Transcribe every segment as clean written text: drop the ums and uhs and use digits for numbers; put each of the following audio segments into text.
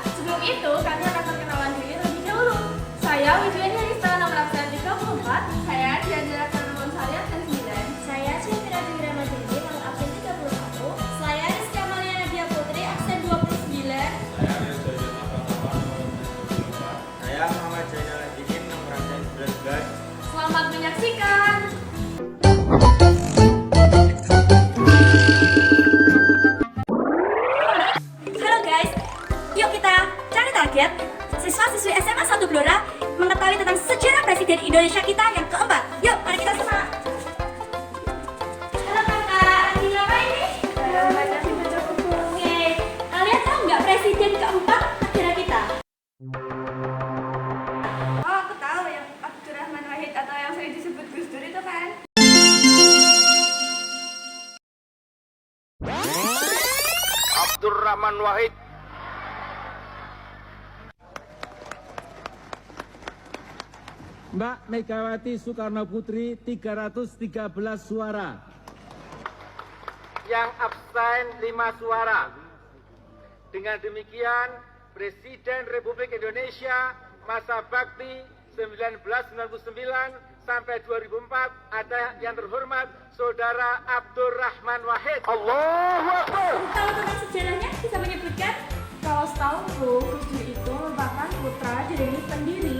Sebelum itu, kami akan perkenalan diri lebih dahulu. Saya Widya Lista, nomor absen 34. Saya Diandra Karnawon Sari, absen 9. Saya Citra Dwi Ramadhani, nomor absen 31. Saya Rizka Malia Nadia Putri, absen 29. Saya Muhammad Zainal Abidin, nomor absen 19. Selamat menyaksikan. Halo guys, yuk kita cari target. Siswa-siswi SMA 1 Blora mengetahui tentang sejarah Presiden Indonesia kita yang keempat. Yuk, mari kita simak. Halo kakak, lagi ngapain nih? Baca buku. Oke, kalian tahu nggak Presiden keempat negara kita? Oh, aku tahu yang Abdurrahman Wahid atau yang sering disebut Gus Dur itu kan. Abdurrahman Wahid. Mbak Megawati Soekarno Putri 313 suara. Yang absen 5 suara. Dengan demikian, Presiden Republik Indonesia masa bakti 1999 sampai 2004 ada yang terhormat Saudara Abdurrahman Wahid. Allahu Akbar. Kalau tentang sejarahnya bisa menyebutkan? Kalau setahuku, Gus Dur itu merupakan putra dari pendiri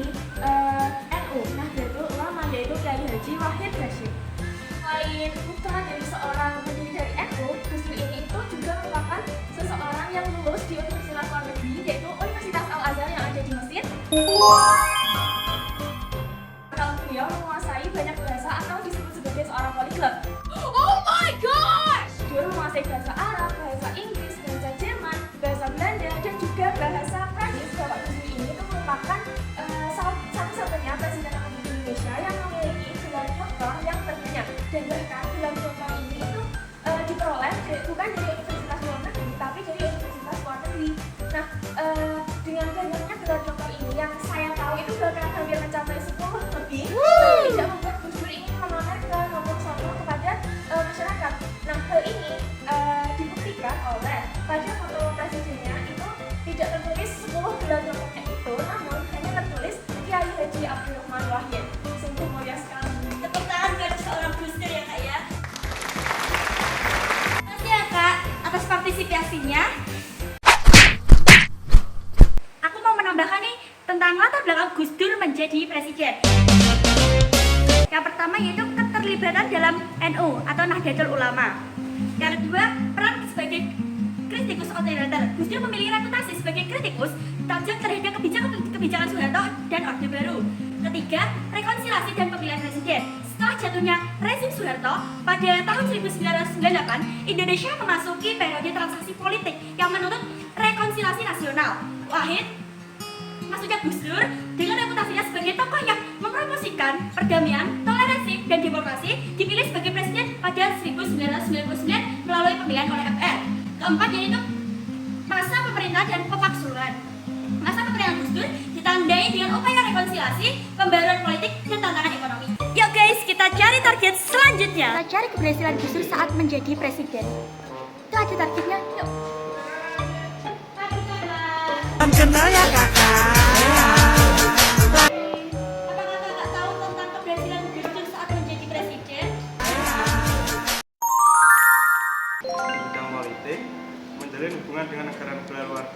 NU, Nahdlatul Ulama, yaitu Kiai Haji Wahid Hasyim. Selain putra dari seorang pendiri dari NU, Gus Dur ini itu juga merupakan seseorang yang lulus di Universitas luar negeri, yaitu Universitas Al-Azhar yang ada di Mesir. Kalau beliau menguasai banyak bahasa atau disebut sebagai seorang polyglot. Oh my gosh! Dia menguasai bahasa Arab, bahasa Inggris, bahasa Jerman, bahasa Belanda, dan juga bahasa Prancis. Bapak Gus Dur ini itu merupakan satu-satunya presiden Republik Indonesia yang memiliki gelar doktor yang terbanyak. Dan bahkan gelar doktor ini itu diperoleh bukan dari Universitas luar negeri, tapi dari Universitas luar negeri. Nah, dengan banyaknya gelar doktor ini yang saya tahu itu bahkan hampir mencapai 10 lebih, tidak membuat Gus Dur ingin memamerkan maupun sombong kepada masyarakat. Nah, hal ini dibuktikan oleh pada foto presidennya itu tidak tertulis 10 gelar doktornya itu, namun hanya tertulis Kiai Haji Abdurrahman Wahid. Sungguh mulia sekali. Tepuk tangan buat seorang Gus Dur ya kak ya. Terima kasih ya kak atas partisipasinya. Aku mau menambahkan nih tentang latar belakang Gus Dur menjadi presiden. Yang pertama yaitu keterlibatan dalam NU atau Nahdlatul Ulama. Yang kedua, peran sebagai kritikus otoriter. Gus Dur memiliki reputasi sebagai kritikus tajam terhadap kebijakan Soeharto dan Orde Baru. Ketiga, rekonsiliasi dan pemilihan presiden. Setelah jatuhnya rezim Soeharto pada tahun 1998, Indonesia memasuki periode transaksi politik yang menuntut rekonsiliasi nasional. Wahid, maksudnya Gus Dur, dengan reputasinya sebagai tokoh yang mempromosikan perdamaian, toleransi, dan demokrasi, dipilih sebagai presiden pada 1999 melalui pemilihan oleh MPR. Keempat yaitu masa pemerintahan dan pemakzulan. Masa pemerintahan Gus Dur ditandai dengan upaya rekonsiliasi, pembaruan politik, dan tantangan ekonomi. Yuk guys, kita cari target selanjutnya. Kita cari keberhasilan Gus Dur saat menjadi presiden. Itu aja targetnya, yuk. Kenal ya kakak. Apakah kakak tahu tentang keberhasilan Gus Dur saat menjadi presiden? Di bidang politik, menjalin hubungan dengan negara-negara luar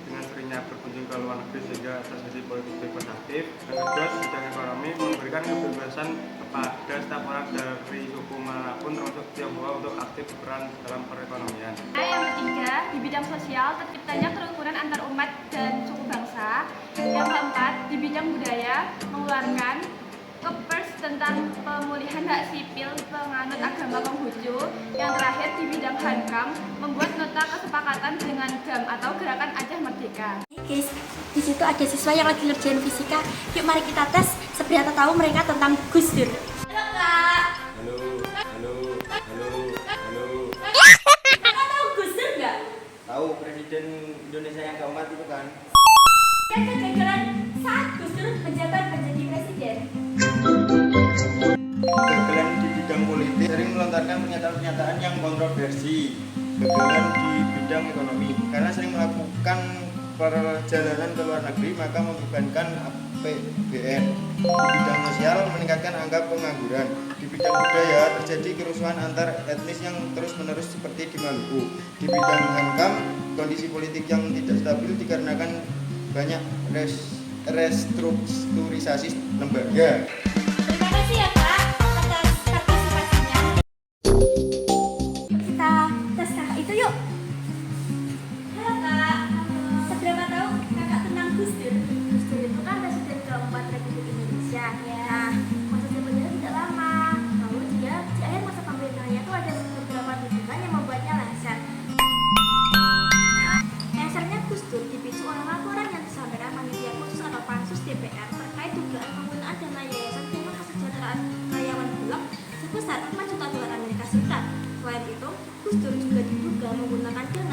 dengan seringnya berkunjung ke luar negeri sehingga transmisi politik bebas aktif. Yang kedua, di bidang ekonomi, memberikan kebebasan kepada setiap orang dari suku manapun termasuk Tionghoa untuk aktif berperan dalam perekonomian. Yang ketiga, di bidang sosial terciptanya kerukunan antar umat dan suku bangsa. Yang keempat, di bidang budaya mengeluarkan kepers tentang pemulihan hak sipil penganut agama Konghucu. Yang terakhir, di bidang Hankam membuat nota kesepakatan dengan GAM atau Gerakan Aceh Merdeka. Guys, di situ ada siswa yang lagi ngerjain fisika. Yuk mari kita tes seberapa tahu mereka tentang Gus Dur. Halo kak. Halo, halo, halo, halo. Kakak tahu Gus Dur nggak? Tahu Presiden Indonesia yang keempat itu kan? Dan kegagalan saat Gus Dur menjabat menjadi presiden. Kegagalan di bidang politik sering melontarkan pernyataan-pernyataan yang kontroversi. Kegagalan di bidang ekonomi karena sering melakukan perjalanan ke luar negeri, maka membebankan APBN. Di bidang sosial, meningkatkan angka pengangguran. Di bidang budaya, terjadi kerusuhan antar etnis yang terus-menerus seperti di Maluku. Di bidang HAMKAM, kondisi politik yang tidak stabil dikarenakan banyak restrukturisasi lembaga. Terima kasih ya Kak atas partisipasinya. Kita tes kakak itu yuk. Halo Kak, seberapa tahu kakak tentang Gus Dur? Gus Dur itu kan Presiden keempat Republik Indonesia. Nah, masa jabatannya tidak lama. Lalu dia di akhir masa pemerintahannya itu ada beberapa tuntutan yang membuatnya lengser. Lengsernya Gus Dur dipicu oleh laporan yang disampaikan panitia khusus atau pansus DPR terkait dugaan penggunaan dana Yayasan Tema Kesejahteraan Karyawan Bulog sebesar $4 juta Amerika Serikat. Selain itu, Gus Dur juga diduga menggunakan dana